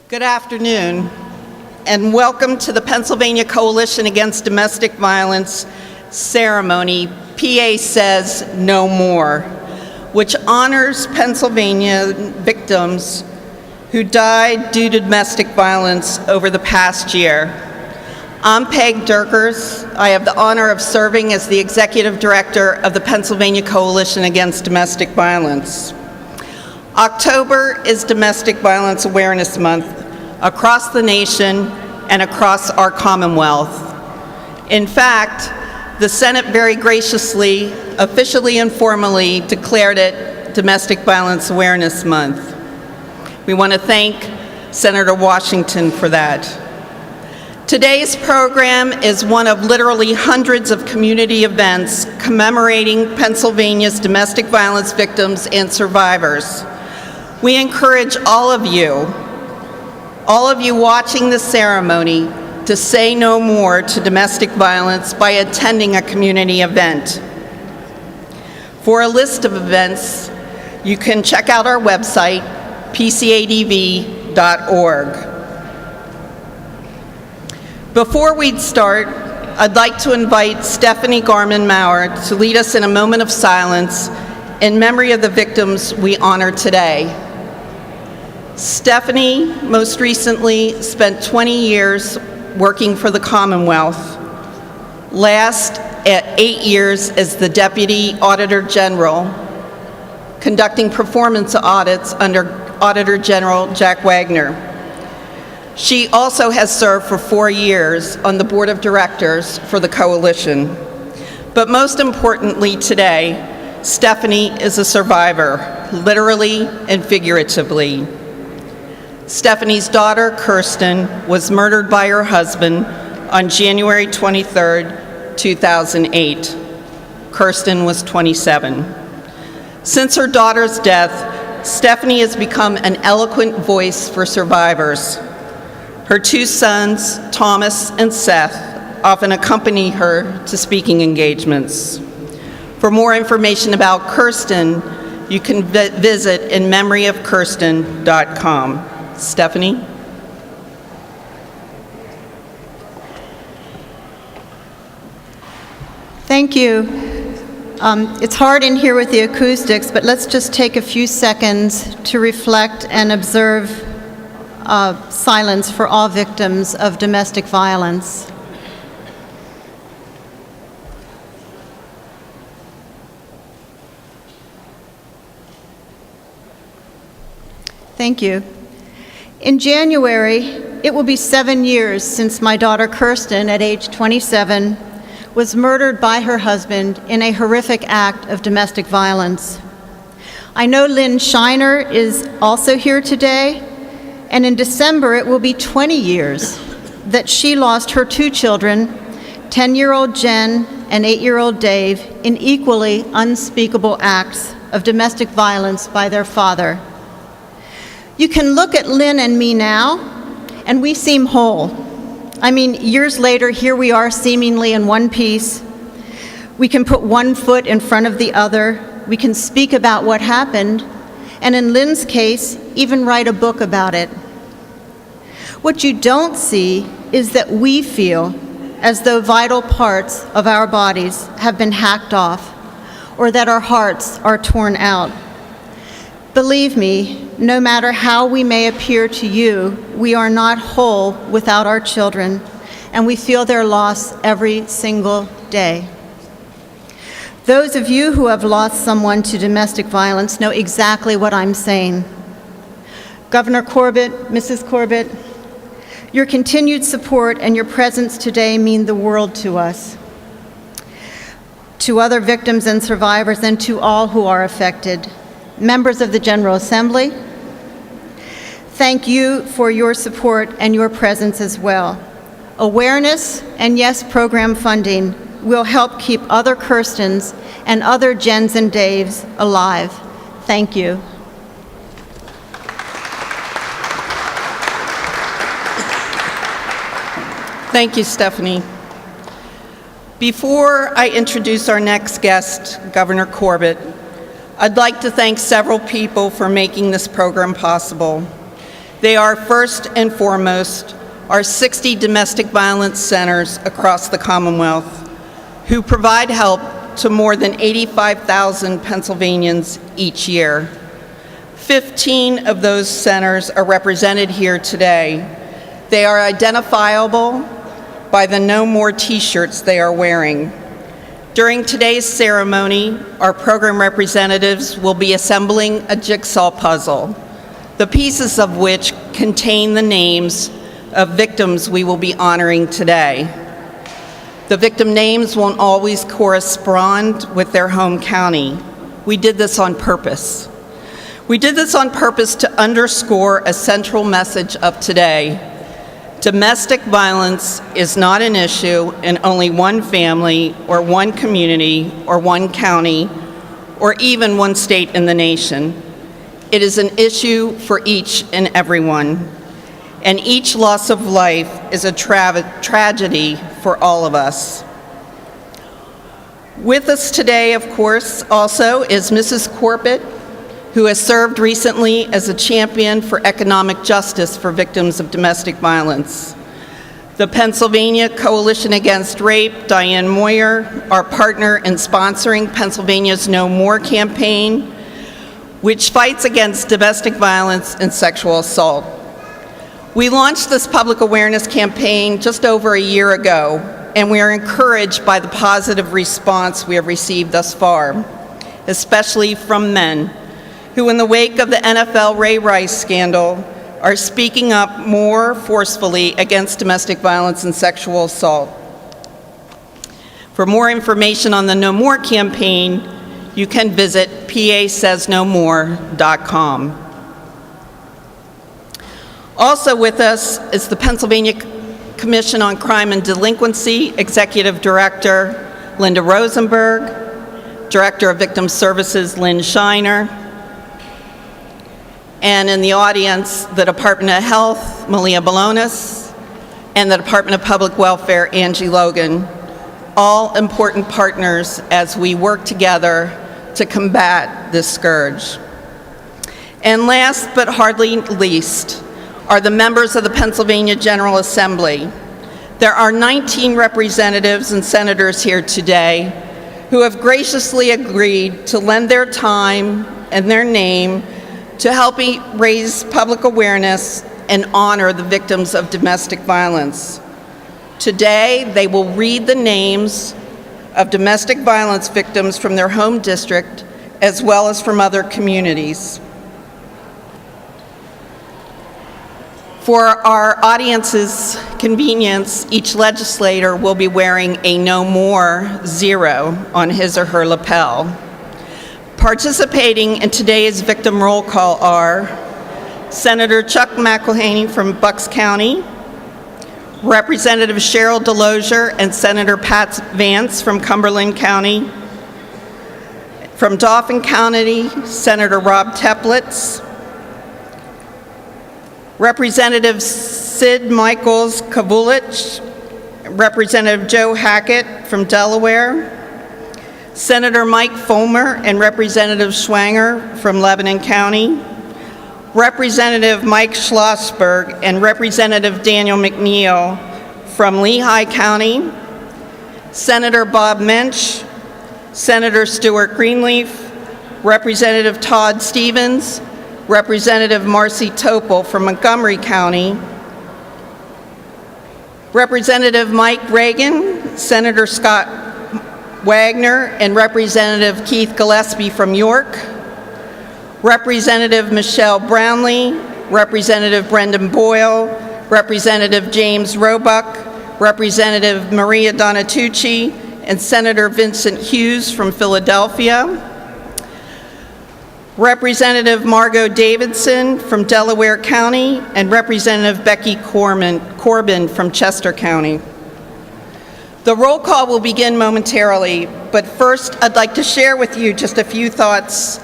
Good afternoon, and welcome to the Pennsylvania Coalition Against Domestic Violence ceremony, PA Says No More, which honors Pennsylvania victims who died due to domestic violence over the past year. I'm Peg Durkers. I have the honor of serving as the Executive Director of the Pennsylvania Coalition Against Domestic Violence. October is Domestic Violence Awareness Month across the nation and across our Commonwealth. In fact, the Senate very graciously, officially and formally declared it Domestic Violence Awareness Month. We want to thank Senator Washington for that. Today's program is one of literally hundreds of community events commemorating Pennsylvania's domestic violence victims and survivors. We encourage all of you watching the ceremony to say no more to domestic violence by attending a community event. For a list of events, you can check out our website, pcadv.org. Before we start, I'd like to invite Stephanie Garman-Maurer to lead us in a moment of silence in memory of the victims we honor today. Stephanie most recently spent 20 years working for the Commonwealth, last at 8 years as the Deputy Auditor General, conducting performance audits under Auditor General Jack Wagner. She also has served for 4 years on the Board of Directors for the Coalition. But most importantly today, Stephanie is a survivor, literally and figuratively. Stephanie's daughter, Kirsten, was murdered by her husband on January 23rd, 2008. Kirsten was 27. Since her daughter's death, Stephanie has become an eloquent voice for survivors. Her 2 sons, Thomas and Seth, often accompany her to speaking engagements. For more information about Kirsten, you can visit inmemoryofkirsten.com. Stephanie? Thank you. It's hard in here with the acoustics, but let's just take a few seconds to reflect and observe silence for all victims of domestic violence. Thank you. In January, it will be 7 years since my daughter Kirsten, at age 27, was murdered by her husband in a horrific act of domestic violence. I know Lynn Shiner is also here today, and in December it will be 20 years that she lost her 2 children, 10-year-old Jen and 8-year-old Dave, in equally unspeakable acts of domestic violence by their father. You can look at Lynn and me now, and we seem whole. I mean, years later, here we are seemingly in one piece. We can put one foot in front of the other. We can speak about what happened, and in Lynn's case, even write a book about it. What you don't see is that we feel as though vital parts of our bodies have been hacked off, or that our hearts are torn out. Believe me, no matter how we may appear to you, we are not whole without our children, and we feel their loss every single day. Those of you who have lost someone to domestic violence know exactly what I'm saying. Governor Corbett, Mrs. Corbett, your continued support and your presence today mean the world to us, to other victims and survivors, and to all who are affected. Members of the General Assembly, thank you for your support and your presence as well. Awareness and, yes, program funding will help keep other Kirstens and other Jens and Daves alive. Thank you. Thank you, Stephanie. Before I introduce our next guest, Governor Corbett, I'd like to thank several people for making this program possible. They are first and foremost our 60 domestic violence centers across the Commonwealth who provide help to more than 85,000 Pennsylvanians each year. 15 of those centers are represented here today. They are identifiable by the No More t-shirts they are wearing. During today's ceremony, our program representatives will be assembling a jigsaw puzzle, the pieces of which contain the names of victims we will be honoring today. The victim names won't always correspond with their home county. We did this on purpose. We did this on purpose to underscore a central message of today. Domestic violence is not an issue in only one family or one community or one county or even one state in the nation. It is an issue for each and everyone, and each loss of life is a tragedy for all of us. With us today, of course, also is Mrs. Corbett, who has served recently as a champion for economic justice for victims of domestic violence. The Pennsylvania Coalition Against Rape, Diane Moyer, our partner in sponsoring Pennsylvania's No More campaign, which fights against domestic violence and sexual assault. We launched this public awareness campaign just over a year ago, and we are encouraged by the positive response we have received thus far, especially from men who, in the wake of the NFL Ray Rice scandal, are speaking up more forcefully against domestic violence and sexual assault. For more information on the No More campaign, you can visit pasaysnomore.com. Also with us is the Pennsylvania Commission on Crime and Delinquency Executive Director Linda Rosenberg, Director of Victim Services Lynn Shiner, and in the audience, the Department of Health, Malia Balonis, and the Department of Public Welfare, Angie Logan, all important partners as we work together to combat this scourge. And last but hardly least are the members of the Pennsylvania General Assembly. There are 19 representatives and senators here today who have graciously agreed to lend their time and their name to help raise public awareness and honor the victims of domestic violence. Today, they will read the names of domestic violence victims from their home district, as well as from other communities. For our audience's convenience, each legislator will be wearing a No More 0 on his or her lapel. Participating in today's victim roll call are Senator Chuck McElhaney from Bucks County, Representative Cheryl Delosier and Senator Pat Vance from Cumberland County, from Dauphin County, Senator Rob Teplitz, Representative Sid Michaels Kavulich, Representative Joe Hackett from Delaware, Senator Mike Fulmer and Representative Schwanger from Lebanon County, Representative Mike Schlossberg and Representative Daniel McNeil from Lehigh County, Senator Bob Mensch, Senator Stuart Greenleaf, Representative Todd Stevens, Representative Marcy Topol from Montgomery County, Representative Mike Regan, Senator Scott Wagner, and Representative Keith Gillespie from York, Representative Michelle Brownlee, Representative Brendan Boyle, Representative James Roebuck, Representative Maria Donatucci, and Senator Vincent Hughes from Philadelphia, Representative Margot Davidson from Delaware County, and Representative Becky Corbin from Chester County. The roll call will begin momentarily, but first I'd like to share with you just a few thoughts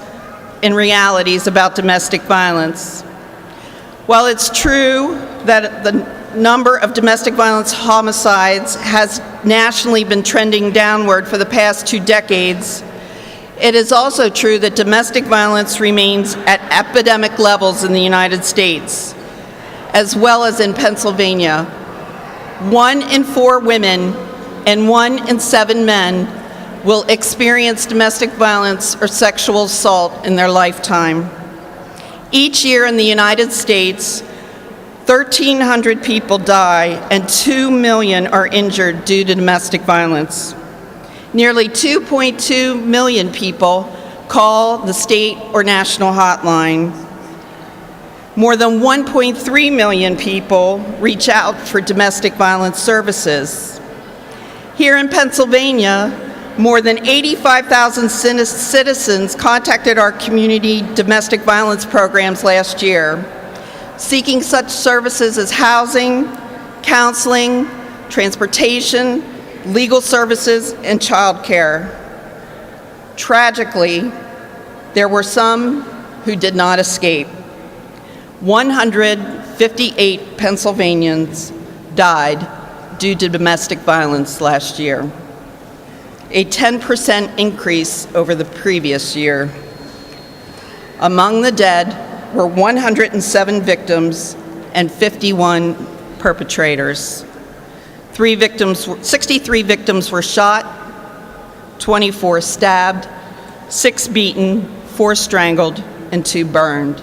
and realities about domestic violence. While it's true that the number of domestic violence homicides has nationally been trending downward for the past 2 decades, it is also true that domestic violence remains at epidemic levels in the United States. as well as in Pennsylvania. 1 in 4 women and 1 in 7 men will experience domestic violence or sexual assault in their lifetime. Each year in the United States, 1,300 people die and 2 million are injured due to domestic violence. Nearly 2.2 million people call the state or national hotline. More than 1.3 million people reach out for domestic violence services. Here in Pennsylvania, more than 85,000 citizens contacted our community domestic violence programs last year, seeking such services as housing, counseling, transportation, legal services, and child care. Tragically, there were some who did not escape. 158 Pennsylvanians died due to domestic violence last year, a 10% increase over the previous year. Among the dead were 107 victims and 51 perpetrators. 63 victims were shot, 24 stabbed, 6 beaten, 4 strangled, and 2 burned.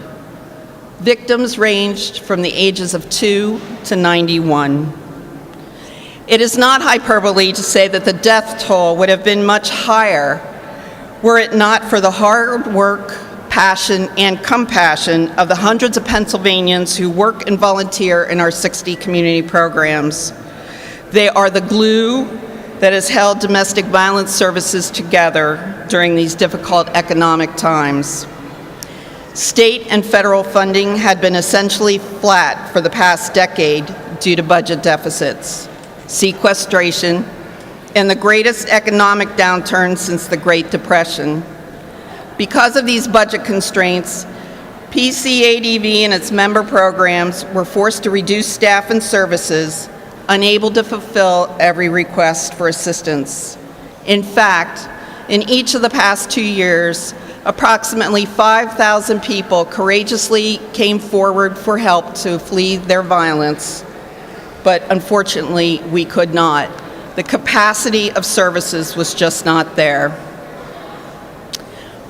Victims ranged from the ages of 2 to 91. It is not hyperbole to say that the death toll would have been much higher were it not for the hard work, passion, and compassion of the hundreds of Pennsylvanians who work and volunteer in our 60 community programs. They are the glue that has held domestic violence services together during these difficult economic times. State and federal funding had been essentially flat for the past decade due to budget deficits, sequestration, and the greatest economic downturn since the Great Depression. Because of these budget constraints, PCADV and its member programs were forced to reduce staff and services, unable to fulfill every request for assistance. In fact, in each of the past 2 years, approximately 5,000 people courageously came forward for help to flee their violence, but unfortunately, we could not. The capacity of services was just not there.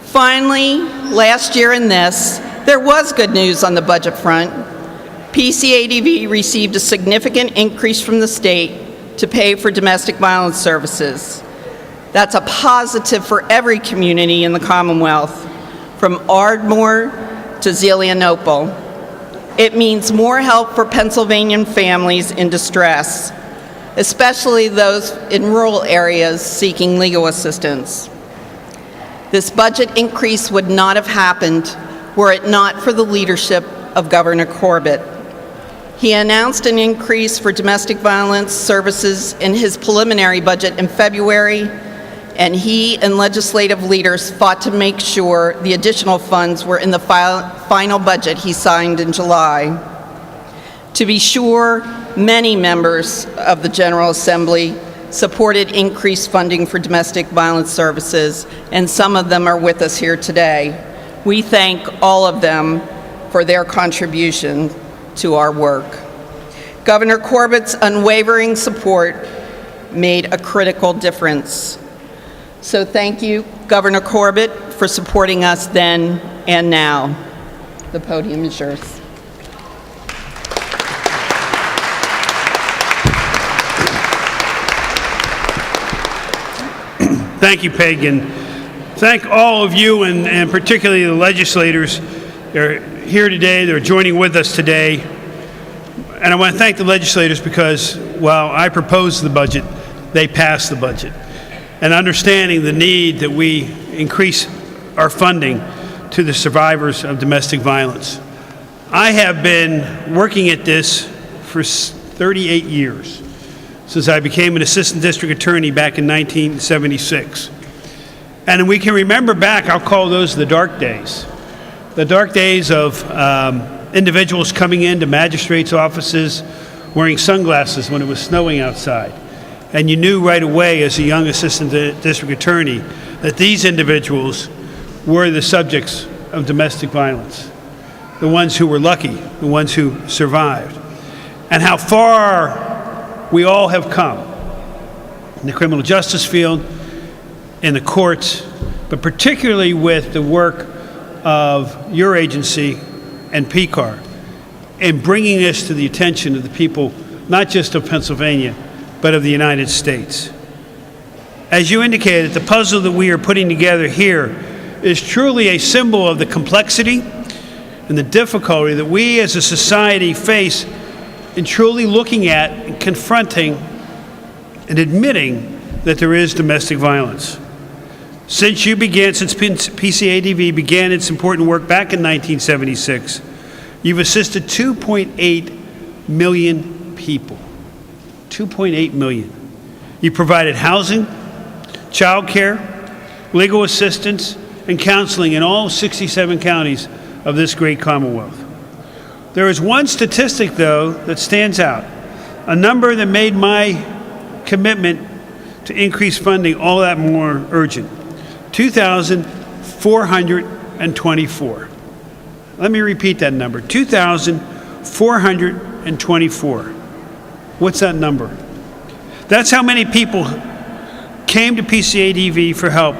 Finally, last year in this, there was good news on the budget front. PCADV received a significant increase from the state to pay for domestic violence services. That's a positive for every community in the Commonwealth, from Ardmore to Zelienople. It means more help for Pennsylvanian families in distress, especially those in rural areas seeking legal assistance. This budget increase would not have happened were it not for the leadership of Governor Corbett. He announced an increase for domestic violence services in his preliminary budget in February, and he and legislative leaders fought to make sure the additional funds were in the final budget he signed in July. To be sure, many members of the General Assembly supported increased funding for domestic violence services, and some of them are with us here today. We thank all of them for their contribution to our work. Governor Corbett's unwavering support made a critical difference. So thank you, Governor Corbett, for supporting us then and now. The podium is yours. Thank you, Peg, and thank all of you, and particularly the legislators. They're here today, they're joining with us today. And I want to thank the legislators because while I proposed the budget, they passed the budget. And understanding the need that we increase our funding to the survivors of domestic violence. I have been working at this for 38 years, since I became an assistant district attorney back in 1976. And we can remember back, I'll call those the dark days. The dark days of individuals coming into magistrates' offices wearing sunglasses when it was snowing outside. And you knew right away as a young assistant district attorney that these individuals were the subjects of domestic violence. the ones who were lucky, the ones who survived, and how far we all have come in the criminal justice field, in the courts, but particularly with the work of your agency and PCAR in bringing this to the attention of the people, not just of Pennsylvania, but of the United States. As you indicated, the puzzle that we are putting together here is truly a symbol of the complexity and the difficulty that we as a society face in truly looking at and confronting and admitting that there is domestic violence. Since PCADV began its important work back in 1976, you've assisted 2.8 million people. 2.8 million. You provided housing, child care, legal assistance, and counseling in all 67 counties of this great Commonwealth. There is one statistic, though, that stands out, a number that made my commitment to increase funding all that more urgent: 2,424. Let me repeat that number, 2,424. What's that number? That's how many people came to PCADV for help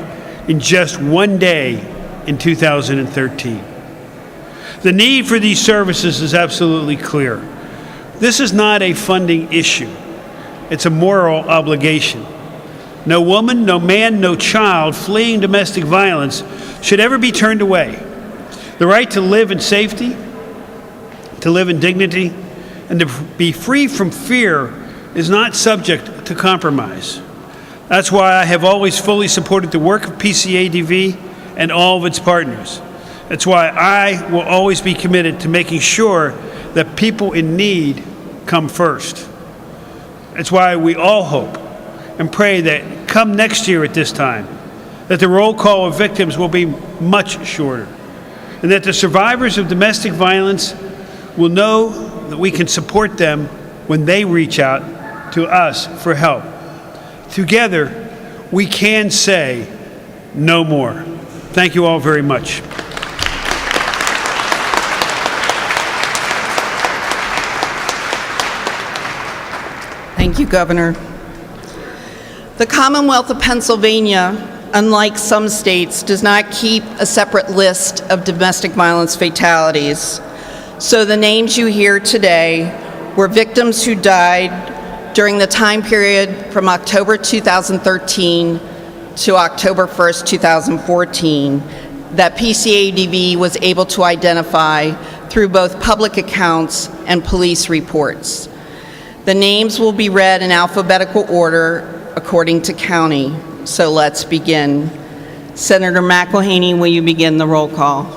in just one day in 2013. The need for these services is absolutely clear. This is not a funding issue. It's a moral obligation. No woman, no man, no child fleeing domestic violence should ever be turned away. The right to live in safety, to live in dignity, and to be free from fear is not subject to compromise. That's why I have always fully supported the work of PCADV and all of its partners. That's why I will always be committed to making sure that people in need come first. That's why we all hope and pray that come next year at this time, that the roll call of victims will be much shorter, and that the survivors of domestic violence will know that we can support them when they reach out to us for help. Together, we can say no more. Thank you all very much. Thank you, Governor. The Commonwealth of Pennsylvania, unlike some states, does not keep a separate list of domestic violence fatalities. So the names you hear today were victims who died during the time period from October 2013 to October 1st, 2014, that PCADV was able to identify through both public accounts and police reports. The names will be read in alphabetical order according to county. So let's begin. Senator McElhaney, will you begin the roll call?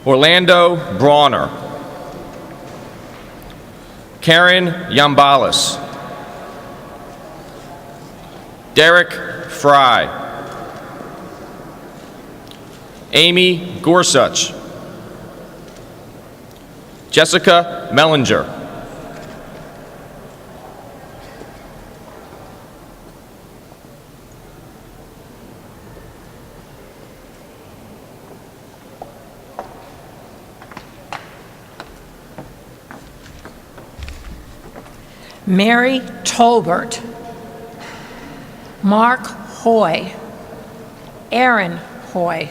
Orlando Brawner, Karen Yambalis, Derek Fry, Amy Gorsuch, Jessica Mellinger, Mary Tolbert, Mark Hoy, Aaron Hoy,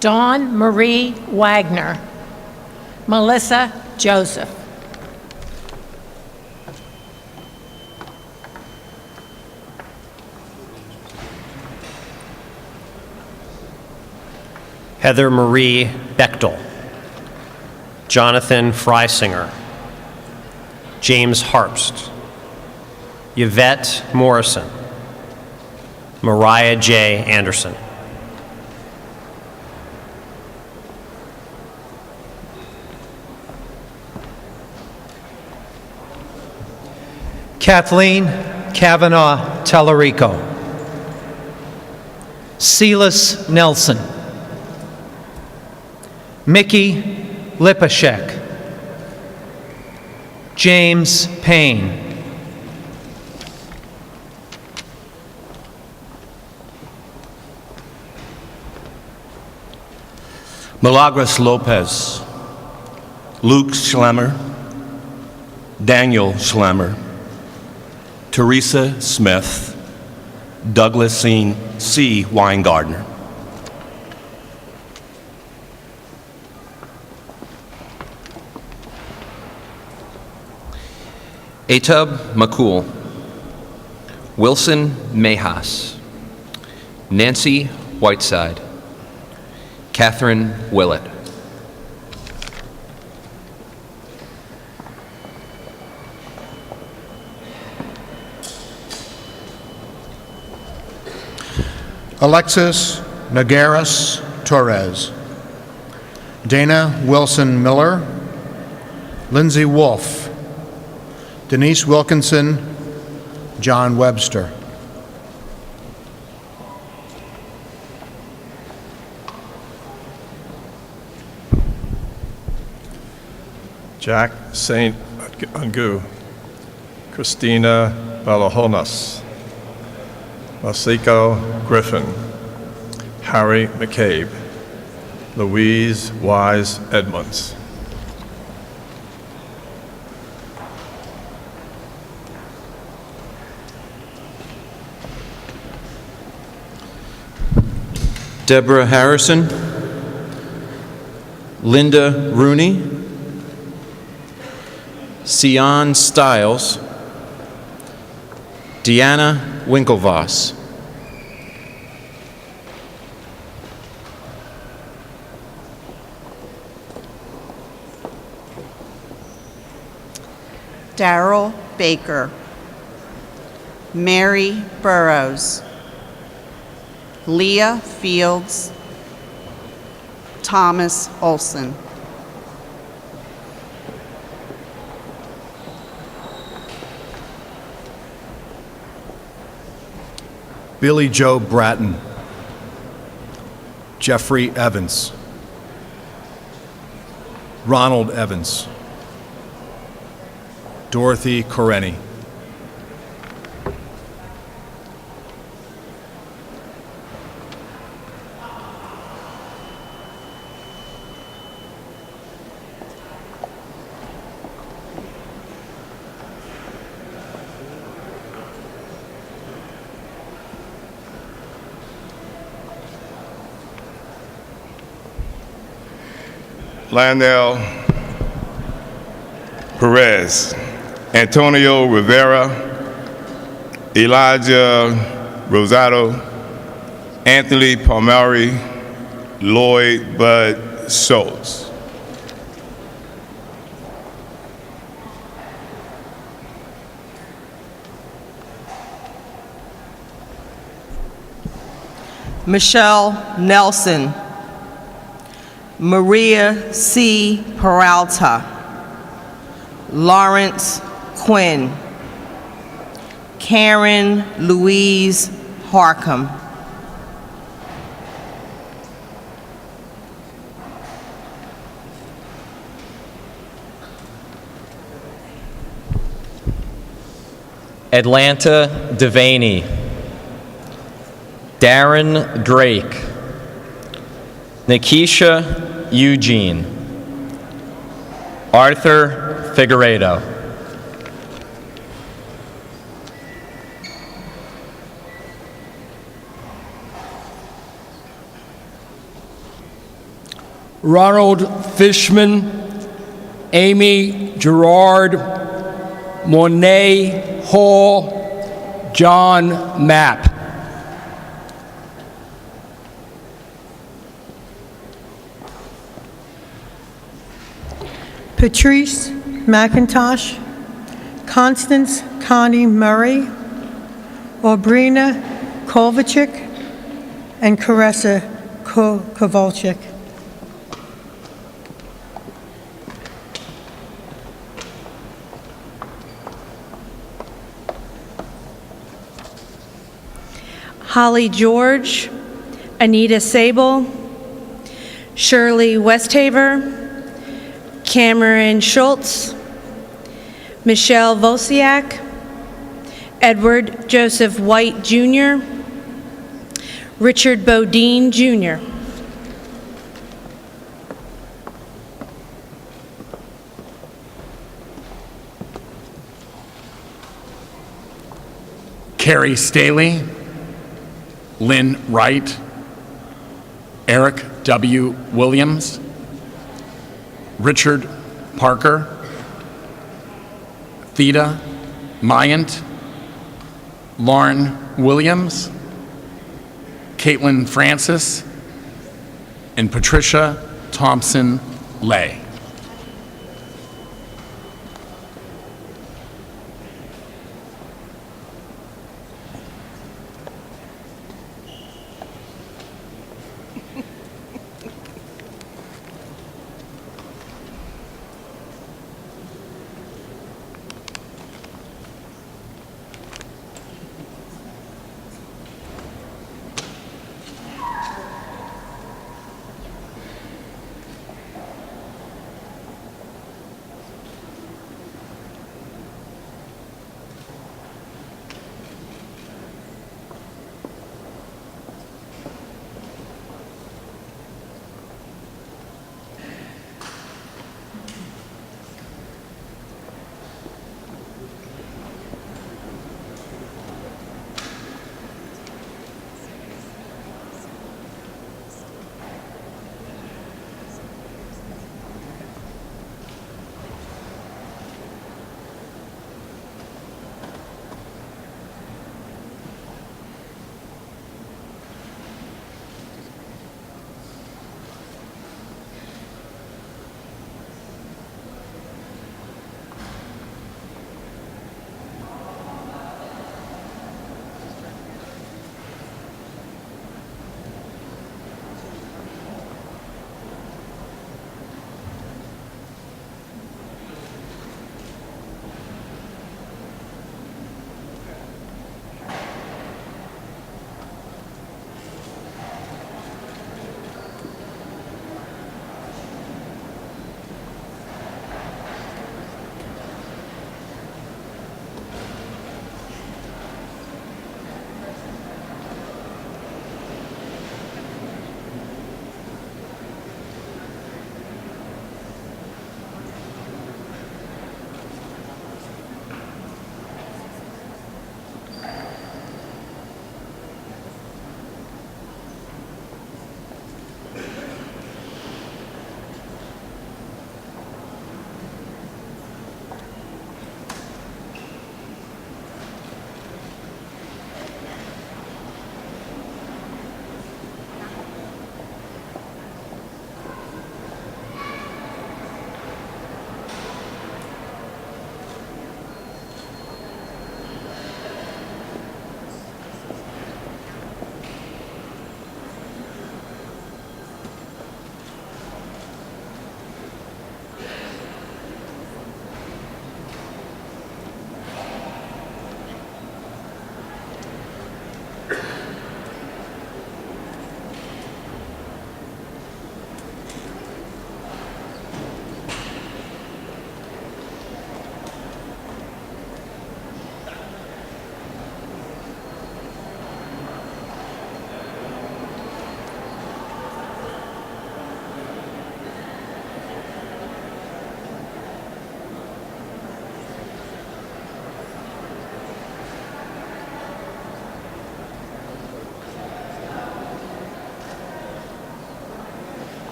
Dawn Marie Wagner, Melissa Joseph. Heather Marie Bechtel, Jonathan Freisinger, James Harpst, Yvette Morrison, Mariah J. Anderson. Kathleen Kavanaugh Tallarico, Silas Nelson, Mickey Lipashek, James Payne, Milagros Lopez, Luke Schlemmer, Daniel Schlemmer, Teresa Smith, Douglas C. Weingardner. Atub McCool, Wilson Mejas, Nancy Whiteside, Catherine Willett. Alexis Nagaris Torres, Dana Wilson Miller, Lindsay Wolf, Denise Wilkinson, John Webster. Jack St. Angu, Christina Balahonas, Masiko Griffin, Harry McCabe, Louise Wise Edmonds. Deborah Harrison, Linda Rooney, Sion Stiles, Deanna Winklevoss. Darrell Baker, Mary Burrows, Leah Fields, Thomas Olson. Billy Joe Bratton, Jeffrey Evans, Ronald Evans, Dorothy Coreni. Lionel Perez, Antonio Rivera, Elijah Rosado, Anthony Palmieri, Lloyd Bud Schultz. Michelle Nelson, Maria C. Peralta, Lawrence Quinn, Karen Louise Harcum. Atlanta Devaney, Darren Drake, Nikisha Eugene, Arthur Figueredo. Ronald Fishman, Amy Gerard, Monet Hall, John Mapp. Patrice McIntosh, Constance Connie Murray, Aubrina Kovacic, and Caressa Kovalchik. Holly George, Anita Sable, Shirley Westhaver, Cameron Schultz, Michelle Vosiak, Edward Joseph White Jr., Richard Bodine Jr. Carrie Staley, Lynn Wright, Eric W. Williams, Richard Parker, Theda Myant, Lauren Williams, Caitlin Francis, and Patricia Thompson Lay.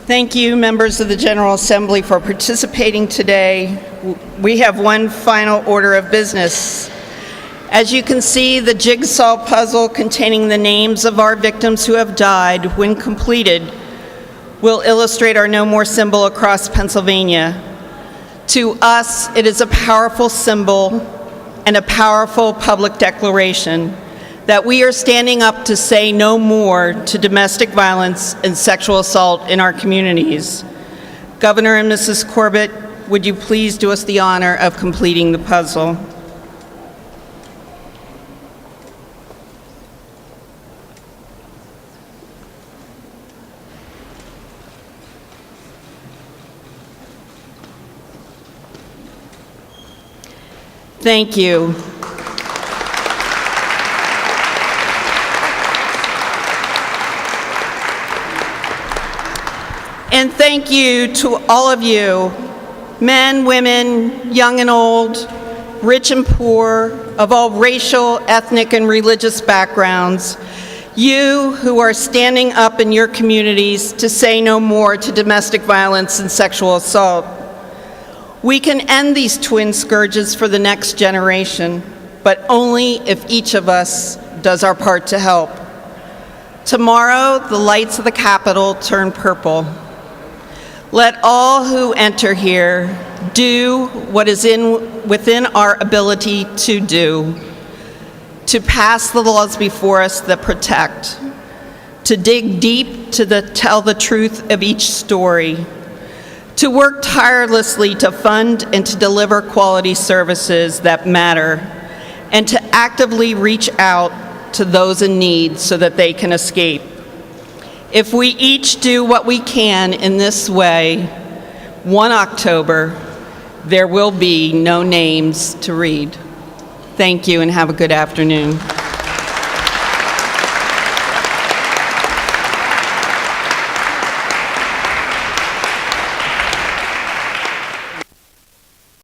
Thank you, members of the General Assembly, for participating today. We have one final order of business. As you can see, the jigsaw puzzle containing the names of our victims who have died, when completed, will illustrate our No More symbol across Pennsylvania. To us, it is a powerful symbol and a powerful public declaration that we are standing up to say no more to domestic violence and sexual assault in our communities. Governor and Mrs. Corbett, would you please do us the honor of completing the puzzle? Thank you. And thank you to all of you, men, women, young and old, rich and poor, of all racial, ethnic, and religious backgrounds, you who are standing up in your communities to say no more to domestic violence and sexual assault. We can end these twin scourges for the next generation, but only if each of us does our part to help. Tomorrow, the lights of the Capitol turn purple. Let all who enter here do what is within our ability to do, to pass the laws before us that protect, to dig deep to tell the truth of each story, to work tirelessly to fund and to deliver quality services that matter, and to actively reach out to those in need so that they can escape. If we each do what we can in this way, 1 October, there will be no names to read. Thank you and have a good afternoon.